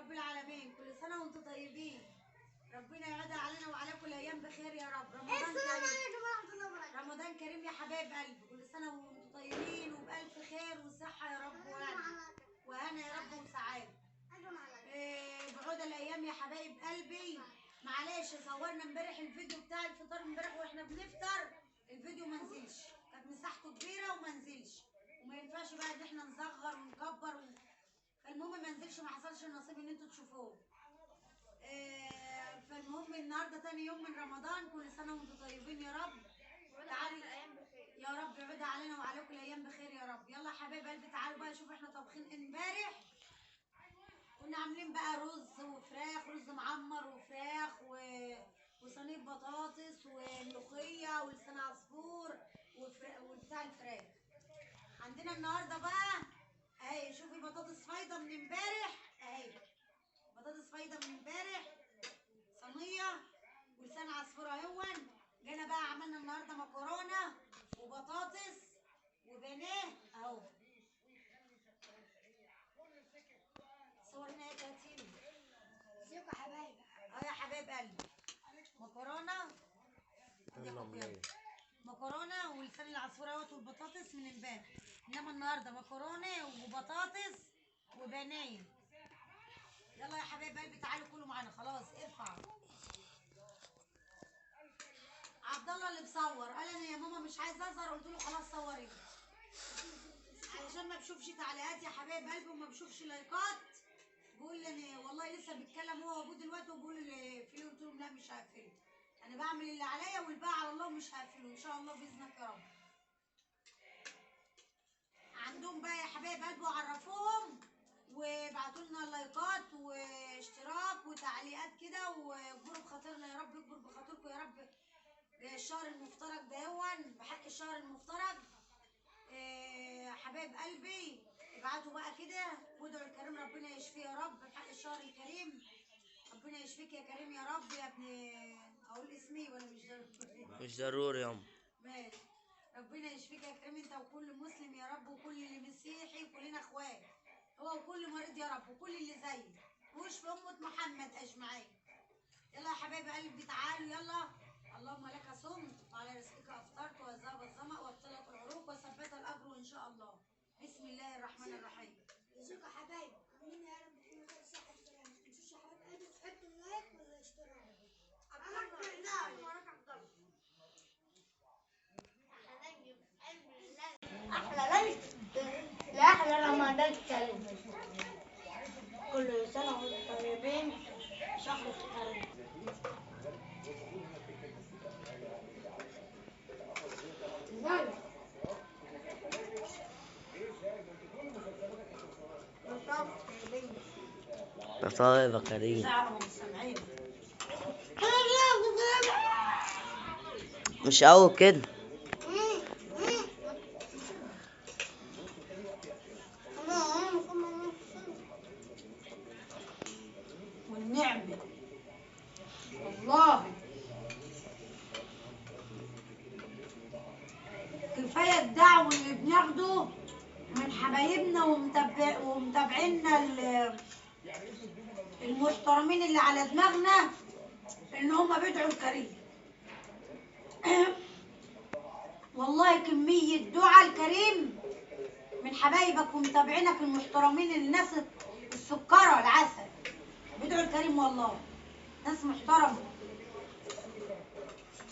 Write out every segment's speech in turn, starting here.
رب العالمين. كل سنة وانتم طيبين. ربنا يعودها علينا وعليكم الأيام بخير يا رب. رمضان كريم، رمضان كريم يا حبايب قلبي. كل سنة وانتم طيبين وبألف خير وصحة يا رب وهنا يا رب وسعادة. بعود الأيام يا حبايب قلبي. معلش صورنا امبارح الفيديو بتاع الفطار امبارح واحنا بنفطر، الفيديو ما نزلش، كانت مساحته كبيرة وما نزلش، وما ينفعش بقى ان احنا نصغر ونكبر فالمهم ما نزلش، ما حصلش النصيب ان انتوا تشوفوه. فالمهم النهارده تاني يوم من رمضان. كل سنه وانتم طيبين يا رب. تعالوا يا رب يعودها علينا وعليكم الايام بخير يا رب. يلا يا حبايب قلبي تعالوا بقى شوفوا احنا طابخين امبارح. كنا عاملين بقى رز وفراخ، رز معمر وفراخ وصينيه بطاطس وملوخيه ولسان عصفور وبتاع الفراخ. عندنا النهارده بقى اهي، شوفي بطاطس فايضه من امبارح اهي، بطاطس فايضه من امبارح، صينيه ولسان عصفور اهون. جينا بقى عملنا النهارده مكرونه وبطاطس وبانيه اهو. صور هنا يا كاتين. ازيكم يا حبايبي؟ اهو يا حبايب قلبي، مكرونه مكرونه ولسان العصفور اهوت والبطاطس من امبارح، انما النهارده مكرونه وبطاطس وبانيه. يلا يا حبايب قلبي تعالوا كلوا معانا. خلاص ارفع. عبد الله اللي بصور قال انا يا ماما مش عايز اظهر، قلت له خلاص صوري علشان ما بشوفش تعليقات يا حبايب قلبي وما بشوفش لايكات. بيقول لي انا والله لسه بيتكلم هو وابوه دلوقتي وبيقول لي فيه، قلت لهم لا مش هقفله، انا بعمل اللي عليا والباقي على الله ومش هقفله ان شاء الله باذنك يا رب. عندهم بقى يا حبايب قلبي وعرفوهم وابعتوا لنا لايكات واشتراك وتعليقات كده واجبروا بخاطرنا يا رب، يكبر بخاطركم يا رب. الشهر المفترج ده بحق الشهر المفترج. حبايب قلبي ابعتوا بقى كده وادعوا الكريم ربنا يشفيه يا رب بحق الشهر الكريم. ربنا يشفيك يا كريم يا رب يا ابني. اقول اسمي ولا مش ضروري؟ مش ضروري يا ام. ماشي. ربنا يشفيك يا كريم انت وكل مسلم يا رب وكل اللي مسيحي وكلنا اخوات، هو وكل مريض يا رب وكل اللي زيه واشفي امة محمد اجمعين. يلا يا حبايب قلبي تعالوا يلا. اللهم لك صمت وعلى رزقك افطرت وذهب الظمأ وابطلت العروق وثبت الاجر ان شاء الله. بسم الله الرحمن الرحيم. ازيكم يا حبايبي؟ عاملين يا رب بخير صحة وسلامة. ما تنسوش يا حبايب قلبي تحطوا اللايك والاشتراك. احلى ليل لاحلى رمضان كريم. كل سنة وانتم طيبين. شهر الكريم. طيب يا كريم. مش قوي كده. والنعمة والله كفاية الدعوة اللي بناخده من حبايبنا ومتابعينا المحترمين اللي على دماغنا ان هم بيدعوا الكريم. والله كمية دعاء الكريم من حبايبك ومتابعينك المحترمين، الناس السكرة العسل بيدعوا الكريم والله، ناس محترمة.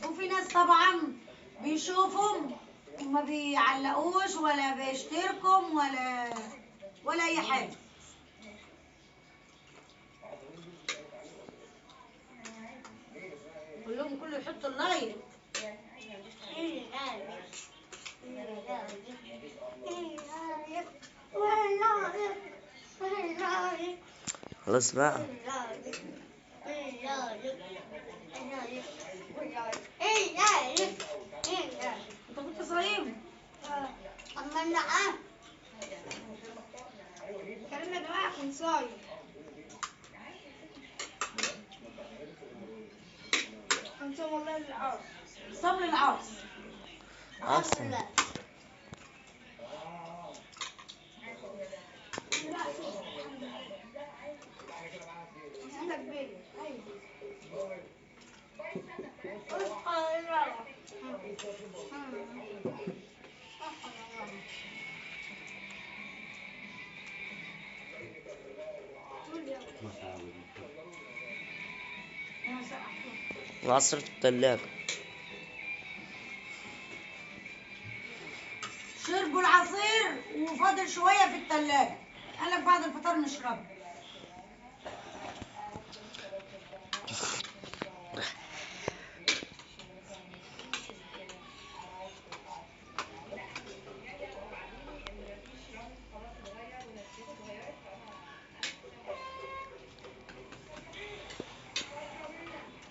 وفي ناس طبعا بيشوفهم وما بيعلقوش ولا بيشتركوا ولا اي حاجة. كله يحط اللايك. خلاص بقى. انت كنت صايم؟ اما انا كلمة يا جماعة كنت صايم. هنصوم والله للعرس. صوم للعرس اصلا وعصرت التلاجة. شربوا العصير وفاضل شوية في التلاجة، قالك بعد الفطار نشربه.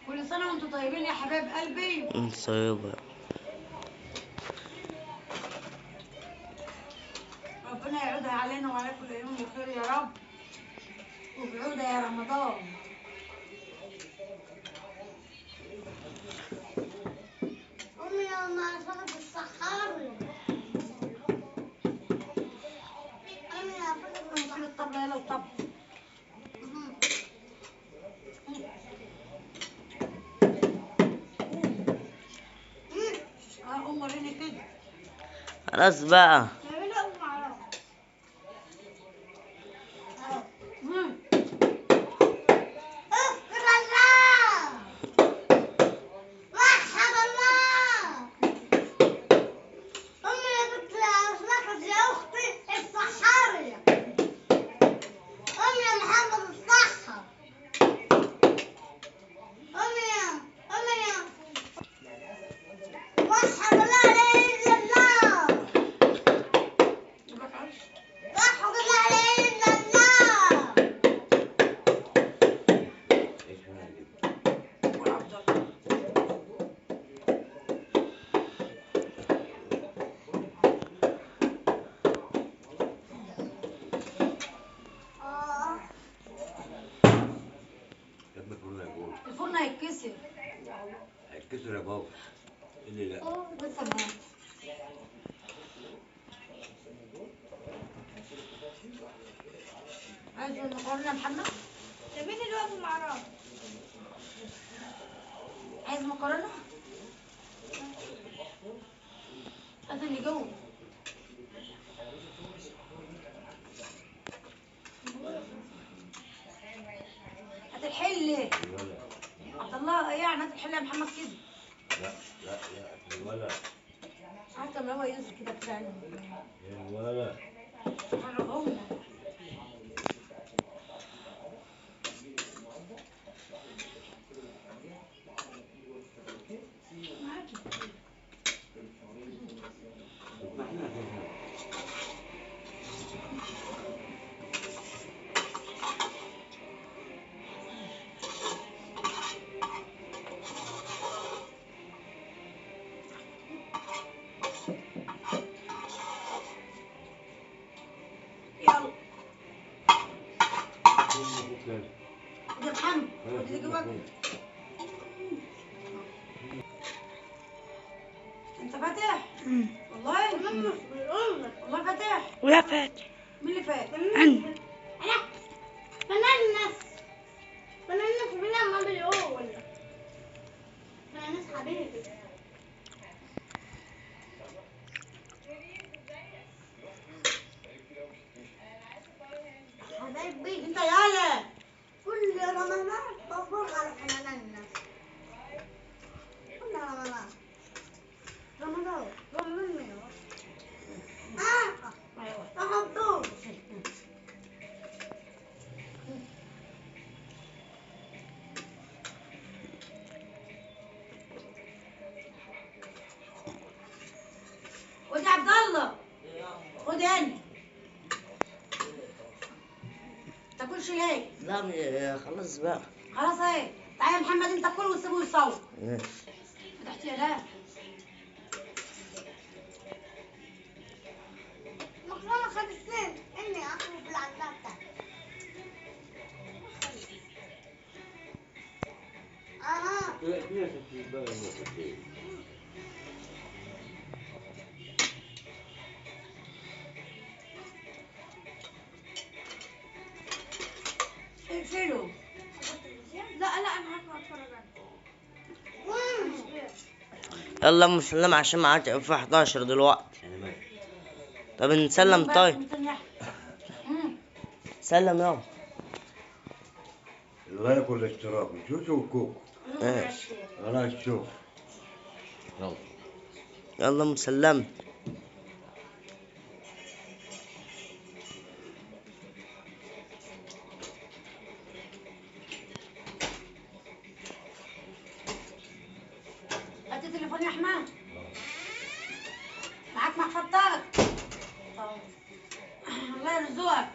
كل سنة وانتم طيبين يا حبايب قلبي. طيبة. ربنا يعودها علينا وعليكم الأيام بخير يا رب، وبعودة يا رمضان. أمي لما أصابت الصحاري أمي أصابت نشيل الطبلة يلا وطب. قوم وريني كده. خلاص بقى. اغفر الله وحد الله. أمي أصبحت يا أختي الصحاري. أمي محمد الصحر. أمي وحد الله لا إله إلا الله. وحد الله لا إله إلا الله. الفرن هيتكسر. هيتكسر يا بابا. اللي لا. لسه ما عايز المكرونة يا محمد؟ مين اللي واقف مع رامي؟ عايز مكرونة؟ هات اللي جوه. هات الحلة. الله يعني هات الحلة يا محمد كده. لا الولد. هات لما هو ينزل كده بتاعنا. الولد. حرقهم. يلا. يا محمد ودي جواك. انت فاتح؟ والله؟ والله فاتح؟ ويا فاتح مين اللي فاتح؟ أنا فنانس بالله ما بيقول فنانس حبيبي. حبايبي انت يالا. كل رمضان بفرغ على فنانس. كل رمضان مين؟ تحطوه. خد يا عبد الله. خد هنا. تاكلش ليه؟ لا خلاص بقى. خلاص اهي. تعالى يا محمد انت كل وسيبه يصور. ماشي. فتحت يا لا. مكرونة خمسين إني أخرج بالعزاء بتاعتي. اقفله. لا أنا هطلع أتفرج. يلا ام سلام عشان معاك في 11 دلوقتي. انا ماشي. طب نسلم طيب. سلم يلا. اللايك والاشتراك وشوشو والكوكو. ماشي. خلاص شوف. يلا. يلا ام سلام. هات التليفون يا احمد. معاك محفظتك. الله يرزقك.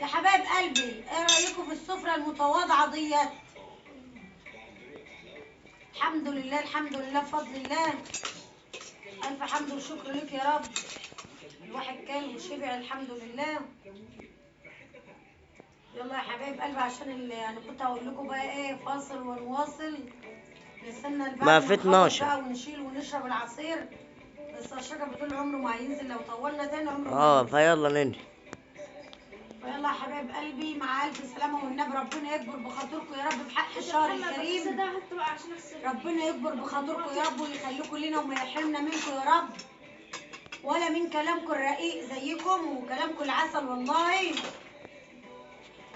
يا حبايب قلبي، ايه رايكم في السفره المتواضعه ديت؟ الحمد لله الحمد لله بفضل الله. الف حمد وشكر لك يا رب. الواحد كان وشبع الحمد لله. يلا يا حبايب قلبي عشان انا كنت هقول لكم بقى ايه فاصل ونواصل. نستنى البعد ما في 12 بقى ونشيل ونشرب العصير. بس الشجر بتقول عمره ما هينزل لو طولنا تاني عمره ما هينزل. فيلا ننزل. فيلا يا حبايب قلبي مع الف سلامه والنبي ربنا يكبر بخاطركم يا رب بحق الشهر الكريم. ربنا يكبر بخاطركم يا رب ويخليكم لنا وما يحرمنا منكم يا رب ولا من كلامكم الرقيق زيكم وكلامكم العسل. والله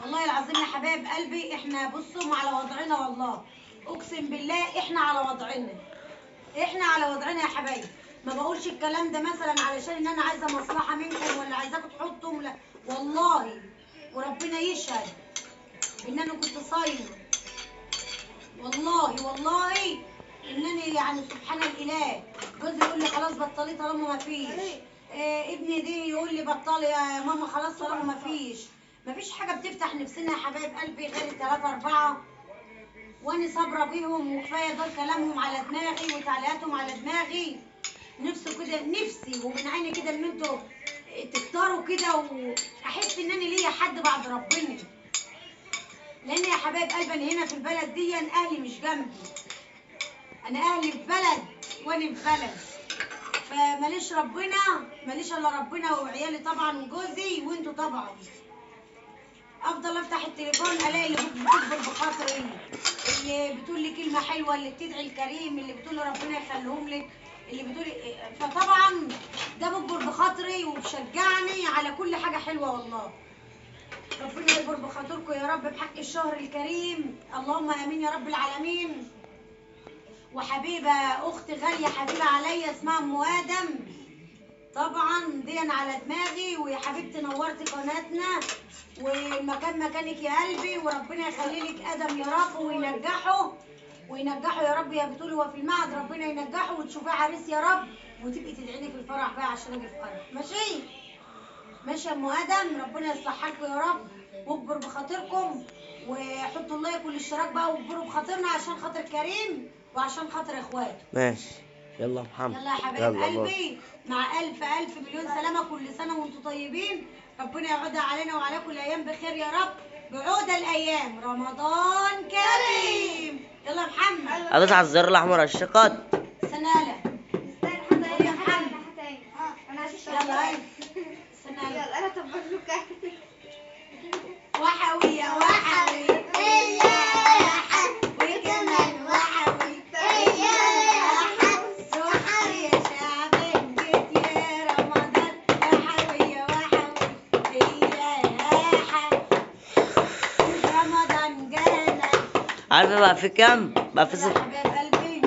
والله العظيم يا حبايب قلبي احنا بصوا على وضعنا. والله اقسم بالله احنا على وضعنا. احنا على وضعنا يا حبايب. ما بقولش الكلام ده مثلا علشان ان انا عايزه مصلحه منكم ولا عايزاكم تحطوا. لا والله وربنا يشهد ان انا كنت صايمه. والله انني يعني سبحان الاله. جوزي يقول لي خلاص بطلي طالما ما فيش. ابني دي يقول لي بطلي يا ماما خلاص طالما ما فيش حاجه بتفتح نفسنا يا حبايب قلبي غير 3 4. وانا صابره بيهم وكفايه دول كلامهم على دماغي وتعليقاتهم على دماغي. نفسي كده نفسي ومن عيني كده ان انتوا تختاروا كده واحس ان انا ليا حد بعد ربنا. لان يا حبايب قلبي انا هنا في البلد دي اهلي مش جنبي. انا اهلي في بلد وانا في بلد. فماليش ربنا ماليش الا ربنا وعيالي طبعا وجوزي وانتوا طبعا. افضل افتح التليفون الاقي اللي بتكبر بخاطري اللي بتقول لي كلمه حلوه اللي بتدعي الكريم اللي بتقول لي ربنا يخليهم لك اللي بتقول. فطبعا ده بكبر بخاطري وبشجعني على كل حاجه حلوه. والله ربنا يكبر بخاطركم يا رب بحق الشهر الكريم. اللهم امين يا رب العالمين. وحبيبه اخت غاليه حبيبه عليا اسمها ام ادم طبعا دي أنا على دماغي. ويا حبيبتي نورتي قناتنا والمكان مكانك يا قلبي. وربنا يخلي لك ادم يا رب وينجحه يا رب. يا بتقولي هو في المعهد ربنا ينجحه وتشوفيه عريس يا رب وتبقي تدعي لي في الفرح بقى عشان اجي الفرح. ماشي يا ام ادم. ربنا يصلح حالكم يا رب واكبر بخاطركم وحطوا اللايك والاشتراك بقى واكبروا بخاطرنا عشان خاطر كريم وعشان خاطر اخواته. ماشي. يلا يا محمد. يلا يا حبايب قلبي مع الف مليون سلامه. كل سنه وانتم طيبين. ربنا يعودها علينا وعليكم الايام بخير يا رب. بعود الايام رمضان كريم. يلا يا محمد. ادوس على الزر الاحمر على الشقات. سناله يا محمد. يلا سناله. يلا انا تبرك. وحوي يا وحوي وكمان وحوي سحر يا شعبان جيت يا رمضان. وحوي يا وحوي رمضان جانا. عارفه بقى في كام؟ بقى في يا حبايب قلبي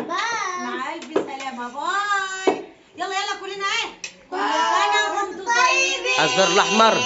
مع الف سلامه. باي. يلا كلنا ايه كل سنه وانتم طيبين. الزر الاحمر.